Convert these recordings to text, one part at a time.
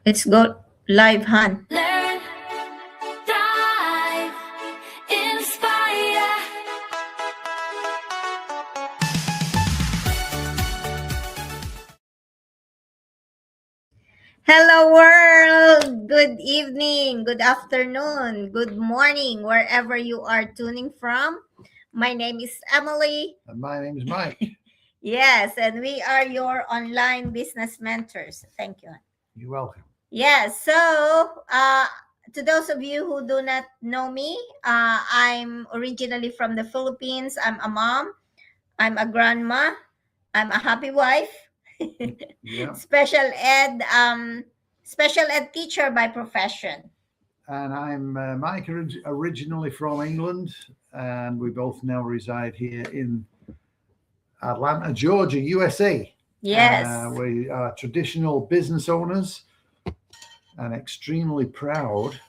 Let's go live, Han. Learn, thrive, inspire. Hello, world. Good evening, good afternoon, good morning, wherever you are tuning from. My name is Emily. And my name's Mike. Yes, and we are your online business mentors. Thank you. You're welcome. Yes, so to those of you who do not know me, I'm originally from the Philippines. I'm a mom, I'm a grandma, I'm a happy wife. Yeah. Special ed teacher by profession. And I'm Mike, originally from England, and we both now reside here in Atlanta, Georgia, USA. Yes. We are traditional business owners and extremely proud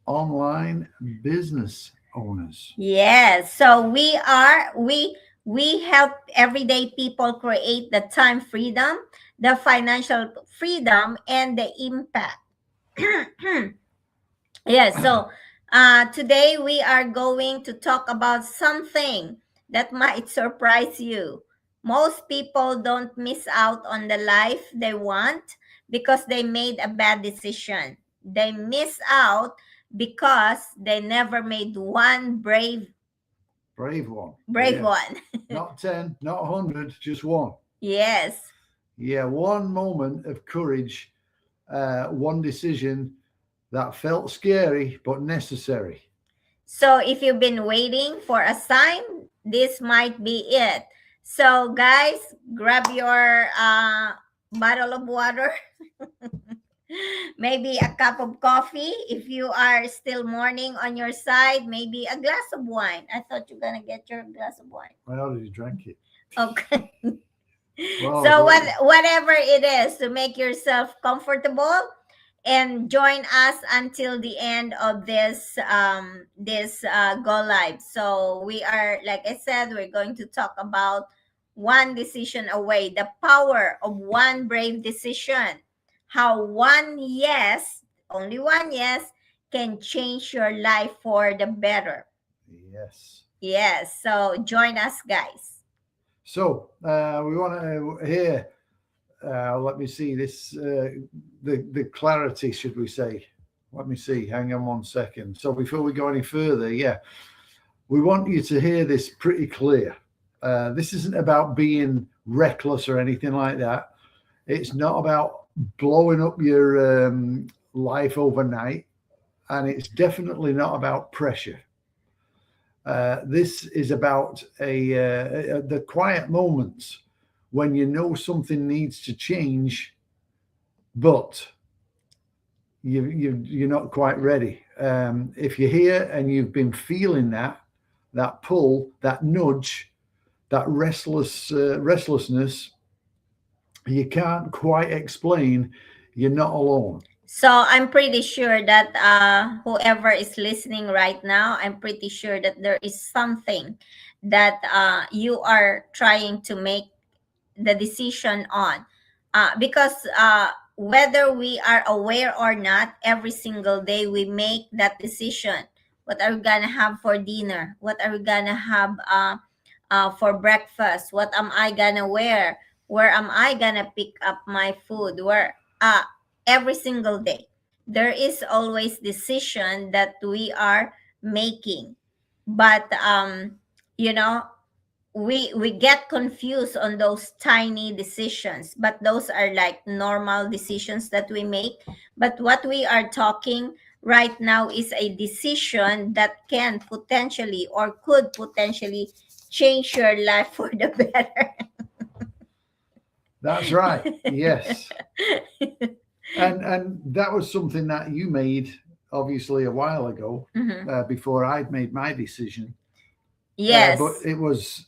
online business owners. Yes. So we help everyday people create the time freedom, the financial freedom, and the impact. Yes. So today we are going to talk about something that might surprise you. Most people don't miss out on the life they want because they made a bad decision. They miss out because they never made one Brave one. brave Yeah. one. Not 10, not 100, just one. Yes. Yeah, one moment of courage, one decision that felt scary but necessary. So if you've been waiting for a sign, this might be it. So guys, grab your bottle of water, maybe a cup of coffee. If you are still morning on your side, maybe a glass of wine. I thought you're gonna get your glass of wine. I already drank it. Okay. Well, So waiting. whatever it is to make yourself comfortable and join us until the end of this go live. So we are, like I said, we're going to talk about one decision away, the power of one brave decision, how one yes, only one yes, can change your life for the better. Yes. Yes, so join us, guys. So we want to hear. Let me see this. The clarity, should we say? Let me see. Hang on one second. So before we go any further, yeah, we want you to hear this pretty clear. This isn't about being reckless or anything like that. It's not about blowing up your life overnight, and it's definitely not about pressure. This is about the quiet moments when you know something needs to change, but you're not quite ready. If you're here and you've been feeling that pull, that nudge, that restlessness, you can't quite explain. You're not alone. So I'm pretty sure that whoever is listening right now, I'm pretty sure that there is something that you are trying to make the decision on. Because whether we are aware or not, every single day we make that decision. What are we gonna have for dinner? What are we gonna have for breakfast? What am I gonna wear? Where am I gonna pick up my food? Where every single day there is always decision that we are making. But you know, we get confused on those tiny decisions, but those are like normal decisions that we make. But what we are talking right now is a decision that can potentially or could potentially change your life for the better. That's right. Yes. And that was something that you made obviously a while ago, Mhm. before I'd made my decision. Yes. But it was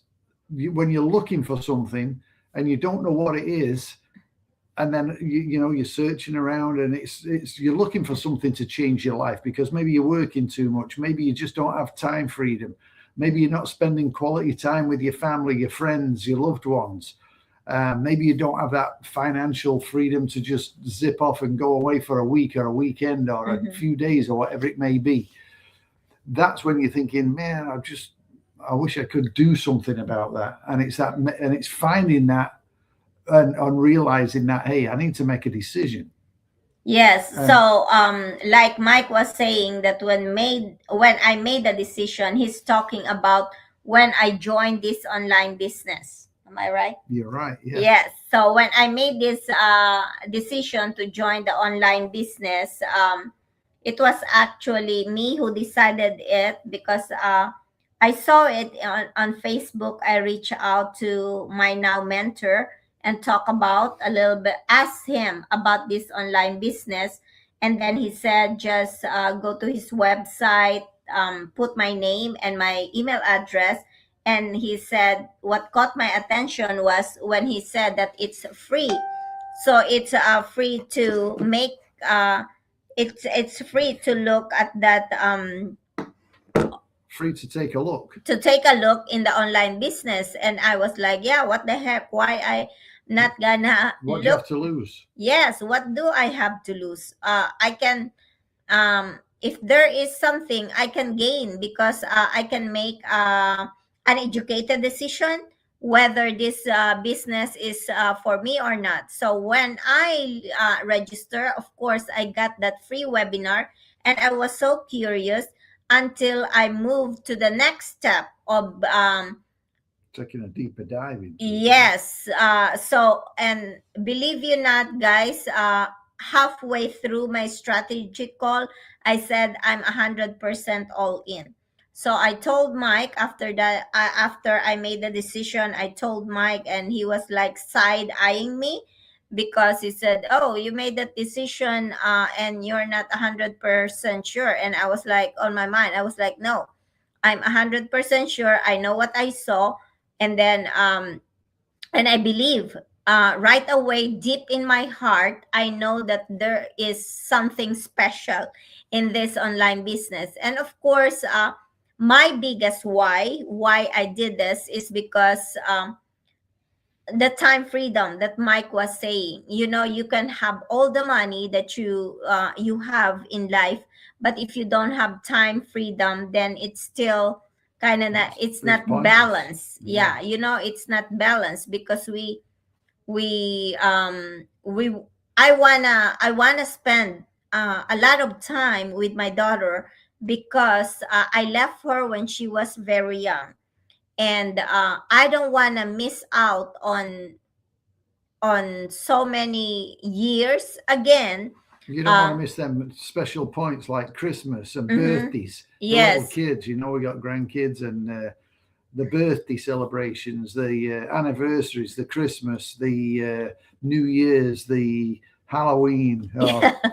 when you're looking for something and you don't know what it is, and then you're searching around, and it's you're looking for something to change your life because maybe you're working too much, maybe you just don't have time freedom, maybe you're not spending quality time with your family, your friends, your loved ones. Maybe you don't have that financial freedom to just zip off and go away for a week or a weekend or a few days or whatever it may be. That's when you're thinking, man, I wish I could do something about that. And it's finding that and realizing that, hey, I need to make a decision. Yes. So like Mike was saying that when I made the decision, he's talking about when I joined this online business. Am I right? You're right. Yeah. Yes. So when I made this decision to join the online business, it was actually me who decided it because I saw it on Facebook. I reached out to my now mentor and talk about a little bit, ask him about this online business. And then he said, just go to his website, put my name and my email address. And he said, what caught my attention was when he said that it's free. So it's free to make, it's free to look at that, free to take a look in the online business. And I was like, yeah, what the heck? Why I not gonna what do you have to lose? Yes, what do I have to lose? I can, if there is something I can gain, because I can make an educated decision whether this business is for me or not. So when I register, of course, I got that free webinar, and I was so curious until I moved to the next step of taking a deeper dive into yes. So, and believe you not, guys, halfway through my strategic call, I said I'm 100% all in. So I told Mike after that, after I made the decision, I told Mike, and he was like side eyeing me because he said, "Oh, you made that decision, and you're not 100% sure." And I was like, on my mind, I was like, "No, I'm 100% sure. I know what I saw." And then and I believe right away, deep in my heart, I know that there is something special in this online business. And of course, my biggest why I did this is because the time freedom that Mike was saying. You know, you can have all the money that you have in life, but if you don't have time freedom, then it's still kind of not, it's not balanced. Yeah, you know, it's not balanced because we I wanna spend a lot of time with my daughter because I left her when she was very young, and I don't want to miss out on so many years again. You don't want to miss them special points like Christmas and birthdays. Yes. Little kids, you know, we got grandkids, and the birthday celebrations, the anniversaries, the Christmas, the New Year's, the Halloween,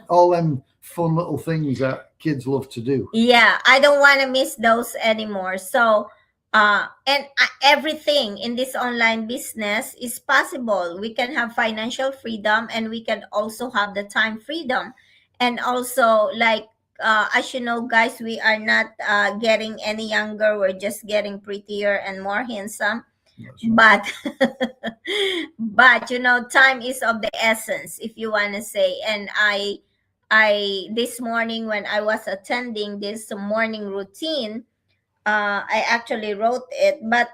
all them fun little things that kids love to do. Yeah, I don't want to miss those anymore. So and everything in this online business is possible. We can have financial freedom, and we can also have the time freedom. And also, like, as you know, guys, we are not getting any younger. We're just getting prettier and more handsome. But but you know, time is of the essence, if you want to say. And I this morning when I was attending this morning routine, I actually wrote it, but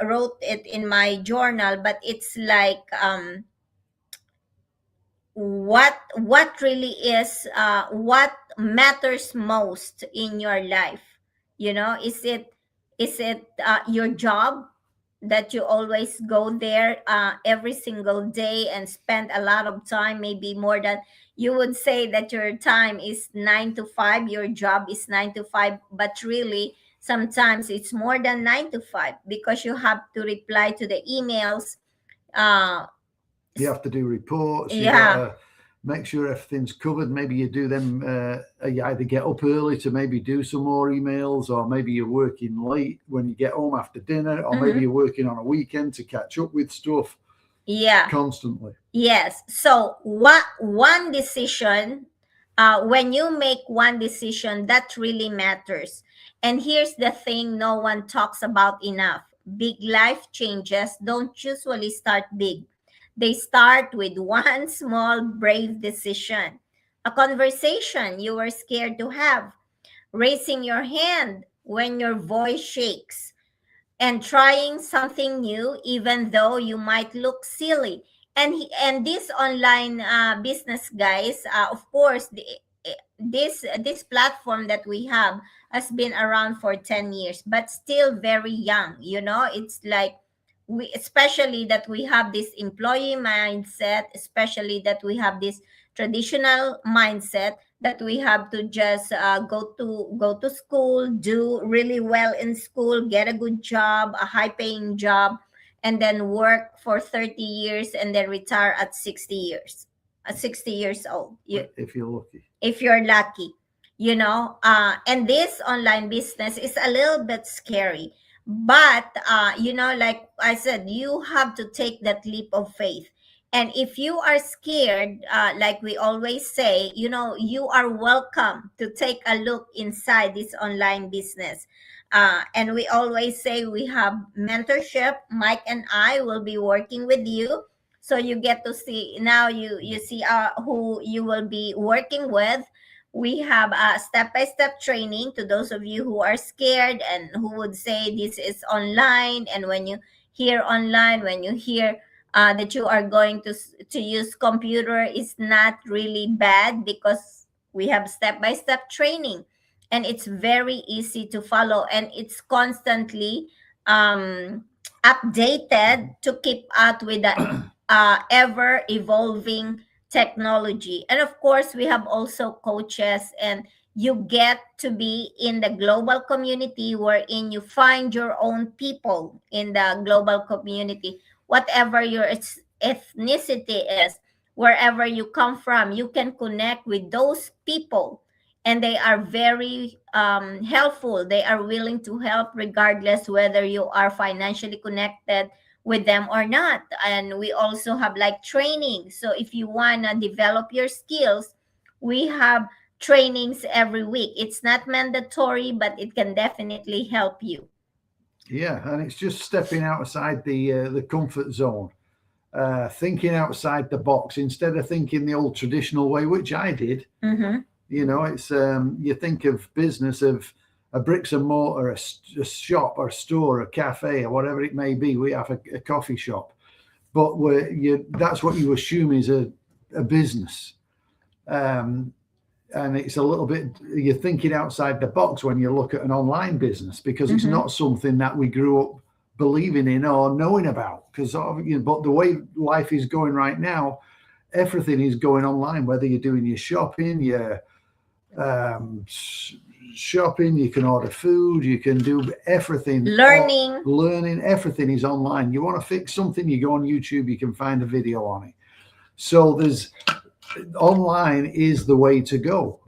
wrote it in my journal. But it's like what really is what matters most in your life. You know, is it your job, that you always go there every single day and spend a lot of time, maybe more than you would say that your time is 9 to 5, your job is 9 to 5, but really sometimes it's more than 9 to 5 because you have to reply to the emails. You have to do reports. You Yeah. gotta make sure everything's covered. Maybe you do them, you either get up early to maybe do some more emails, or maybe you're working late when you get home after dinner, or maybe you're working on a weekend to catch up with stuff. Yeah. Constantly. Yes. So what one decision, when you make one decision, that really matters. And here's the thing no one talks about enough. big life changes don't usually start big. They start with one small, brave decision, a conversation you were scared to have, raising your hand when your voice shakes, and trying something new even though you might look silly. And this online business, guys, of course, this platform that we have has been around for 10 years but still very young. It's like, we especially that we have this employee mindset, especially that we have this traditional mindset that we have to just go to school, do really well in school, get a good job, a high paying job, and then work for 30 years and then retire at 60 years, 60 years old. If you're lucky. If you're lucky, and this online business is a little bit scary, but like I said, you have to take that leap of faith. And if you are scared, like we always say, you are welcome to take a look inside this online business. And we always say we have mentorship. Mike and I will be working with you, so you get to see now, you see who you will be working with. We have a step-by-step training to those of you who are scared and who would say this is online. And when you hear online, when you hear that you are going to use computer, is not really bad, because we have step-by-step training, and it's very easy to follow, and it's constantly updated to keep up with the ever evolving technology. And of course, we have also coaches, and you get to be in the global community wherein you find your own people in the global community, whatever your ethnicity is, wherever you come from, you can connect with those people, and they are very helpful. They are willing to help regardless whether you are financially connected with them or not. And we also have like training. So if you want to develop your skills, we have trainings every week. It's not mandatory, but it can definitely help you. Yeah, and it's just stepping outside the comfort zone, thinking outside the box instead of thinking the old traditional way, which I did. Mm-hmm. It's you think of business of a bricks and mortar, a shop or a store, a cafe, or whatever it may be. We have a coffee shop, but that's what you assume is a business. And it's a little bit, you're thinking outside the box when you look at an online business, because it's not something that we grew up believing in or knowing about. Because but the way life is going right now, everything is going online. Whether you're doing your shopping, you can order food, you can do everything. Learning, everything is online. You want to fix something, you go on YouTube, you can find a video on it. So online is the way to go.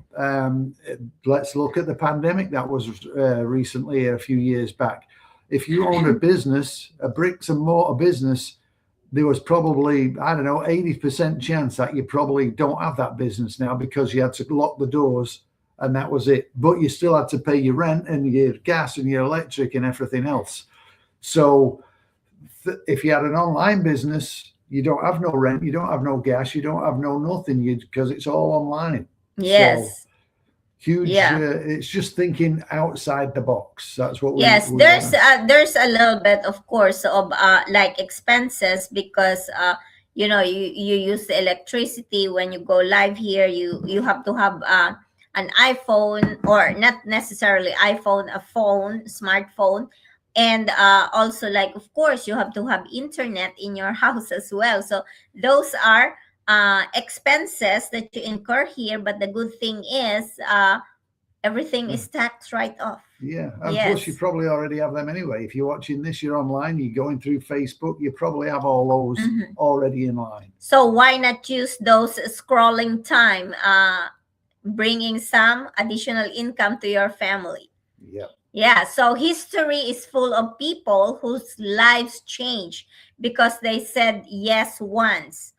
Let's look at the pandemic that was recently, a few years back. If you own a business, a bricks and mortar business, there was probably, 80% chance that you probably don't have that business now, because you had to lock the doors and that was it. But you still had to pay your rent and your gas and your electric and everything else. So if you had an online business, you don't have no rent, you don't have no gas, you don't have no nothing, because it's all online. Yes. So, huge. It's just thinking outside the box. That's what there's a little bit, of course, of like expenses, because you use the electricity when you go live here. You have to have an iPhone, or not necessarily iPhone, a phone, smartphone. And also, like, of course, you have to have internet in your house as well. So those are expenses that you incur here. But the good thing is everything is tax write-off. Yeah, and plus you probably already have them anyway. If you're watching this, you're online, you're going through Facebook, you probably have all those already in line. So why not use those scrolling time, bringing some additional income to your family? Yeah, so history is full of people whose lives changed because they said yes once,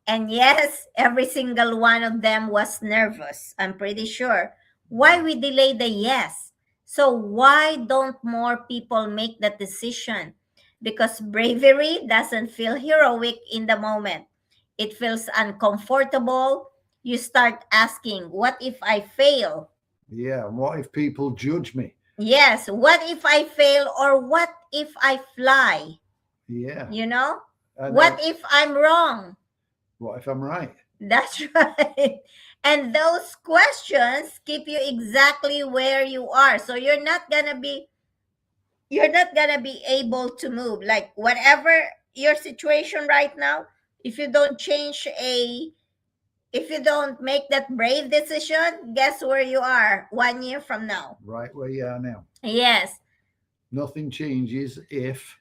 and yes, every single one of them was nervous, I'm pretty sure. Why we delay the yes? So why don't more people make that decision? Because bravery doesn't feel heroic in the moment. It feels uncomfortable. You start asking, what if I fail? Yeah. And what if people judge me? Yes, what if I fail, or what if I fly? Yeah. You know? And What then if I'm wrong? what if I'm right? That's right. And those questions keep you exactly where you are. So you're not gonna be able to move. Like whatever your situation right now, if you don't change a if you don't make that brave decision, guess where you are 1 year from now? Right where you are now. Yes, Nothing changes if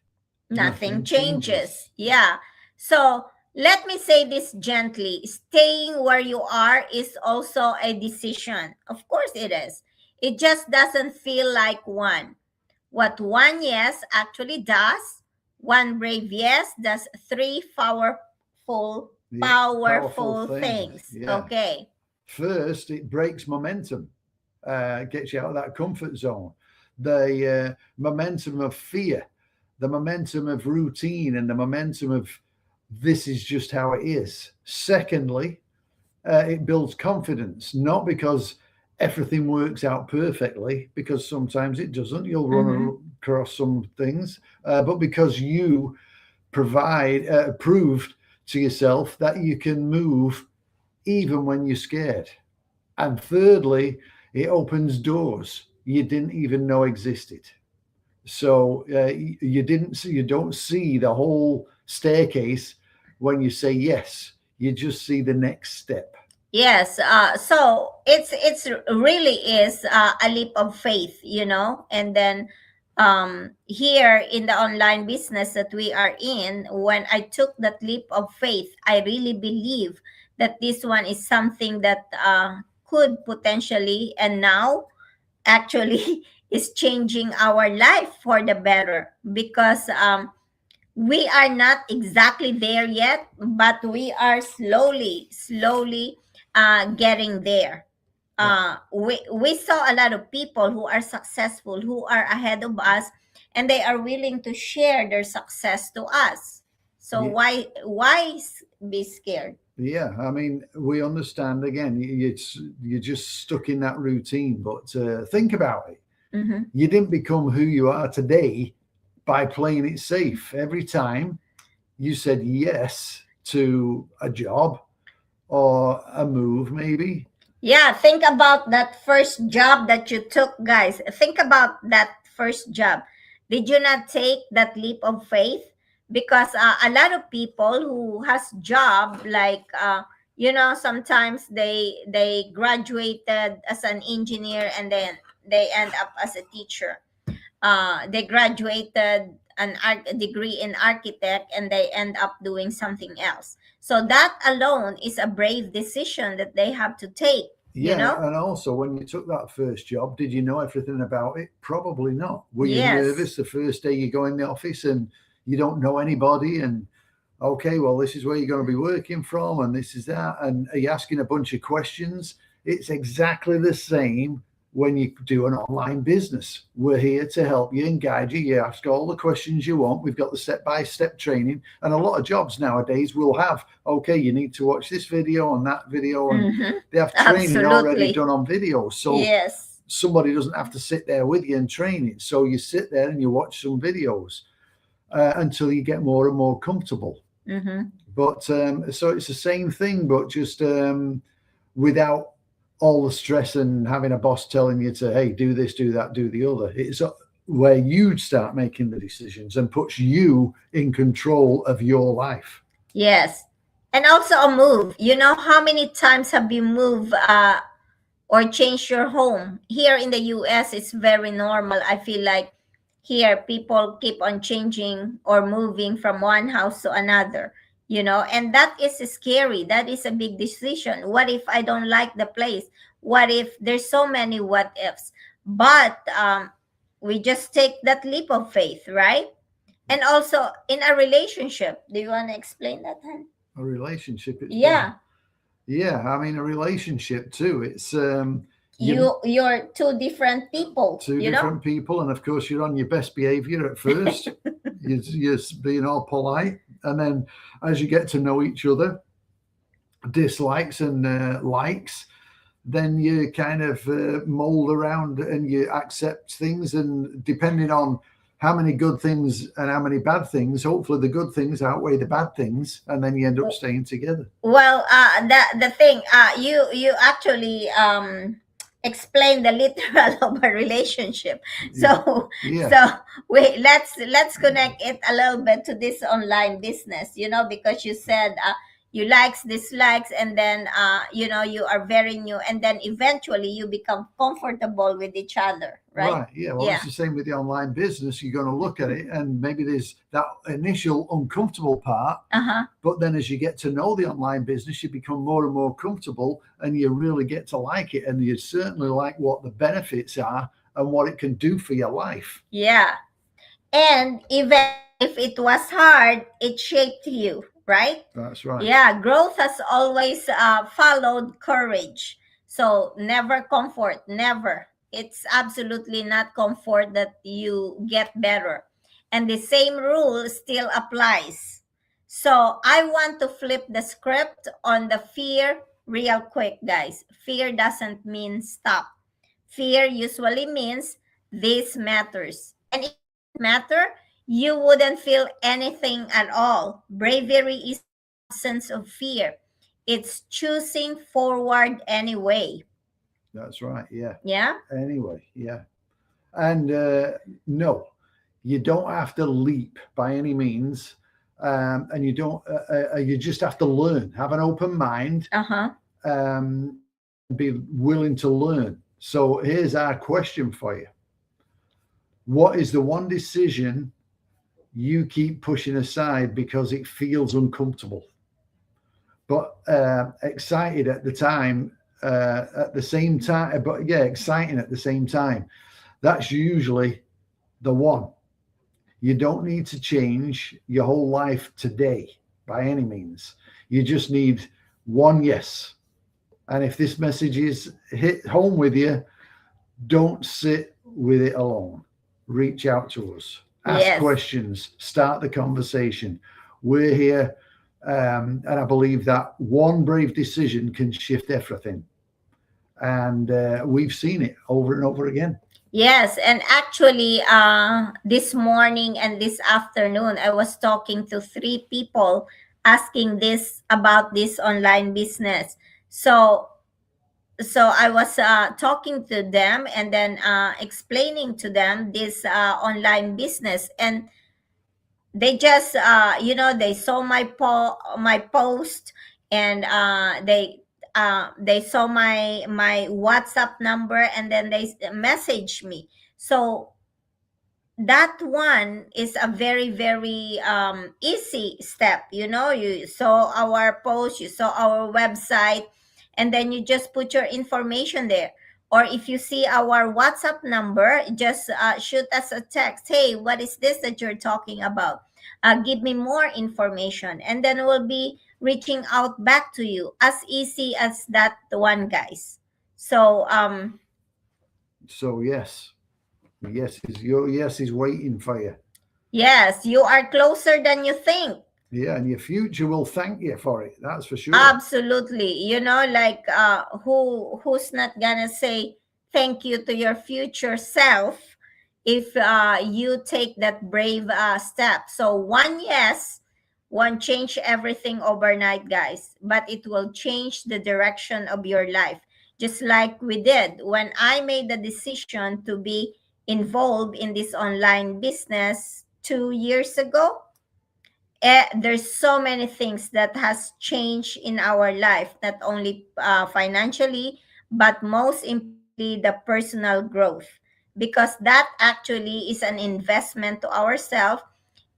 nothing nothing changes. changes. Yeah. So let me say this gently. Staying where you are is also a decision. Of course it is. It just doesn't feel like one. What one yes actually does, one brave yes does three powerful, Yeah, powerful powerful things. things. Yeah. Okay. First, it breaks momentum, gets you out of that comfort zone. The momentum of fear, the momentum of routine, and the momentum of this is just how it is. Secondly, it builds confidence, not because everything works out perfectly, because sometimes it doesn't. You'll run Mhm. across some things, but because you proved to yourself that you can move even when you're scared. And thirdly, it opens doors you didn't even know existed. So you don't see the whole staircase when you say yes. You just see the next step. Yes, so it's really is a leap of faith, and then here in the online business that we are in, when I took that leap of faith, I really believe that this one is something that could potentially, and now actually is changing our life for the better, because we are not exactly there yet, but we are slowly getting there. Yeah. We saw a lot of people who are successful, who are ahead of us, and they are willing to share their success to us. So Yeah. why be scared? Yeah, I mean, we understand again, you're just stuck in that routine, but think about it. Mm-hmm. You didn't become who you are today by playing it safe. Every time you said yes to a job or a move, maybe. Yeah, think about that first job that you took, guys. Think about that first job. Did you not take that leap of faith? Because a lot of people who has job, like sometimes they graduated as an engineer, and then they end up as a teacher. They graduated a degree in architect, and they end up doing something else. So that alone is a brave decision that they have to take, you Yeah, know? and also when you took that first job, did you know everything about it? Probably not. Were you Yes. nervous the first day you go in the office and you don't know anybody and okay, well, this is where you're going to be working from and this is that, and are you asking a bunch of questions? It's exactly the same when you do an online business. We're here to help you and guide you. You ask all the questions you want. We've got the step-by-step training, and a lot of jobs nowadays will have, okay, you need to watch this video and that video, and Mm-hmm. they have training already Absolutely. done on videos. So Yes. somebody doesn't have to sit there with you and train it. So you sit there and you watch some videos until you get more and more comfortable. Mm-hmm. But so it's the same thing, but just without all the stress and having a boss telling you to, hey, do this, do that, do the other. It's where you start making the decisions and puts you in control of your life. Yes. And also a move. You know how many times have you moved or changed your home? Here in the US, it's very normal. I feel like here people keep on changing or moving from one house to another, and that is scary. That is a big decision. What if I don't like the place? What if there's so many what ifs? But we just take that leap of faith, right? And also in a relationship, do you want to explain that, Han? A relationship, it's been, Yeah. yeah, I mean, a relationship too. It's you're two different people, two you know. different people, and of course you're on your best behavior at first. you're being all polite, and then as you get to know each other, dislikes and likes, then you kind of mold around and you accept things, and depending on how many good things and how many bad things, hopefully the good things outweigh the bad things, and then you end up staying together. Well, the thing, you actually explain the literal of a relationship. So Yeah. so wait, let's connect it a little bit to this online business, you know, because you said you likes, dislikes, and then you know, you are very new, and then eventually you become comfortable with each other, right? Yeah. Well, Yeah. it's the same with the online business. You're going to look at it, and maybe there's that initial uncomfortable part, but then as you get to know the online business, you become more and more comfortable, and you really get to like it, and you certainly like what the benefits are and what it can do for your life. Yeah. And even if it was hard, it shaped you, right? That's right. Yeah, growth has always followed courage. So never comfort, never. It's absolutely not comfort that you get better. And the same rule still applies. So I want to flip the script on the fear real quick, guys. Fear doesn't mean stop. Fear usually means this matters. And if it matter, you wouldn't feel anything at all. Bravery is absence of fear. It's choosing forward anyway. That's right. Yeah. Yeah? Anyway, yeah. And no, you don't have to leap by any means. And you don't, you just have to learn, have an open mind, be willing to learn. So here's our question for you. What is the one decision you keep pushing aside because it feels uncomfortable, but excited at the time, at the same time, but yeah, exciting at the same time? That's usually the one. You don't need to change your whole life today by any means. You just need one yes. And if this message is hit home with you, don't sit with it alone. Reach out to us. Ask questions. Start the conversation. We're here. And I believe that one brave decision can shift everything. And we've seen it over and over again. Yes, and actually, this morning and this afternoon, I was talking to 3 people asking this about this online business. So I was talking to them and then explaining to them this online business, and they just you know, they saw my post, and they saw my WhatsApp number, and then they messaged me. So that one is a very, very easy step. You know, you saw our post, you saw our website, and then you just put your information there. Or if you see our WhatsApp number, just shoot us a text. Hey, what is this that you're talking about? Give me more information, and then we'll be reaching out back to you. As easy as that one, guys. So yes, your yes is waiting for you. Yes, you are closer than you think. Yeah, and your future will thank you for it. That's for sure. Absolutely. You know, like who's not gonna say thank you to your future self if you take that brave step. So one yes won't change everything overnight, guys, but it will change the direction of your life. Just like we did when I made the decision to be involved in this online business 2 years ago. There's so many things that has changed in our life, not only financially, but most importantly, the personal growth, because that actually is an investment to ourselves.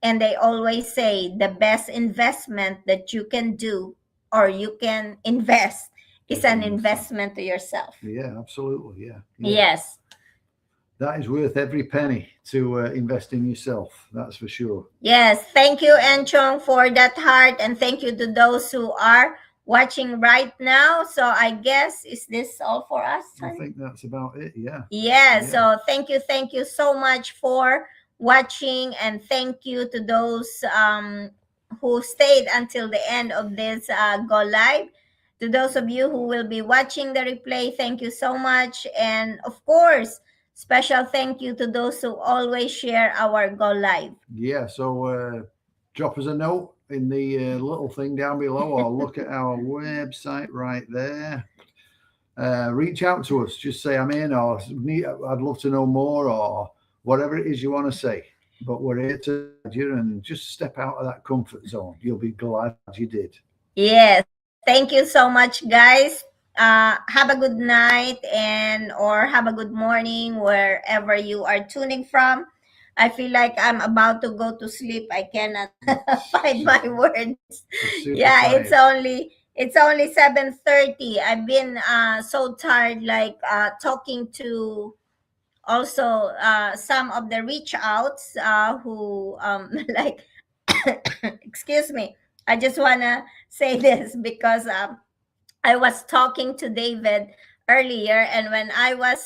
And they always say the best investment that you can do or you can invest is an investment to yourself. Yeah, absolutely. Yeah. Yes. That is worth every penny to invest in yourself. That's for sure. Yes. Thank you, Enchong, for that heart. And thank you to those who are watching right now. So I guess, is this all for us, I honey? think that's about it. Yeah. Yeah, Yeah. so thank you so much for watching, and thank you to those who stayed until the end of this go live. To those of you who will be watching the replay, thank you so much. And of course, special thank you to those who always share our go live. Yeah. So drop us a note in the little thing down below, or look at our website right there. Reach out to us. Just say I'm in, or I'd love to know more, or whatever it is you want to say. But we're here to guide you, and just step out of that comfort zone. You'll be glad you did. Yes. Thank you so much, guys. Have a good night, and or have a good morning wherever you are tuning from. I feel like I'm about to go to sleep. I cannot find my words. Super Yeah, tired. it's only 7:30. I've been so tired, like talking to also some of the reach outs who like excuse me. I just wanna say this because I was talking to David earlier, and when I was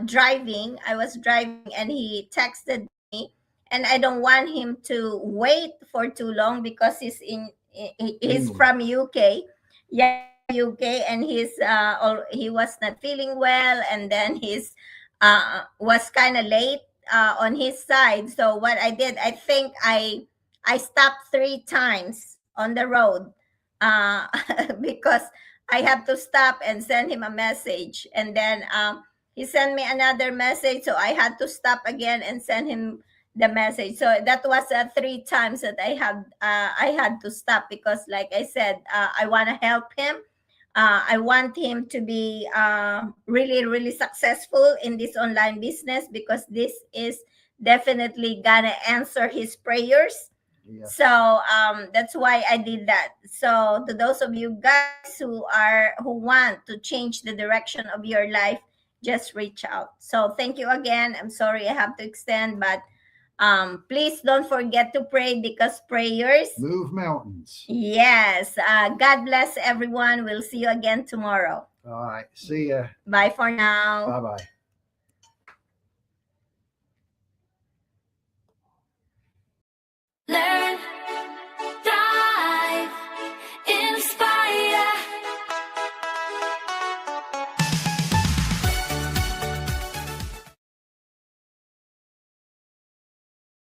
driving, and he texted me, and I don't want him to wait for too long because he's England. from UK. Yeah, he's from UK, and he was not feeling well, and then he's was kind of late on his side. So what I did, I think I stopped 3 times on the road uh, because I have to stop and send him a message. And then he sent me another message. So I had to stop again and send him the message. So that was 3 times that I had to stop because, like I said, I want to help him. I want him to be really, really successful in this online business because this is definitely gonna answer his prayers. Yeah. So that's why I did that. So to those of you guys who want to change the direction of your life, just reach out. So thank you again. I'm sorry I have to extend, but please don't forget to pray because prayers Move mountains. Yes. God bless everyone. We'll see you again tomorrow. All right. See ya. Bye for now. Bye bye.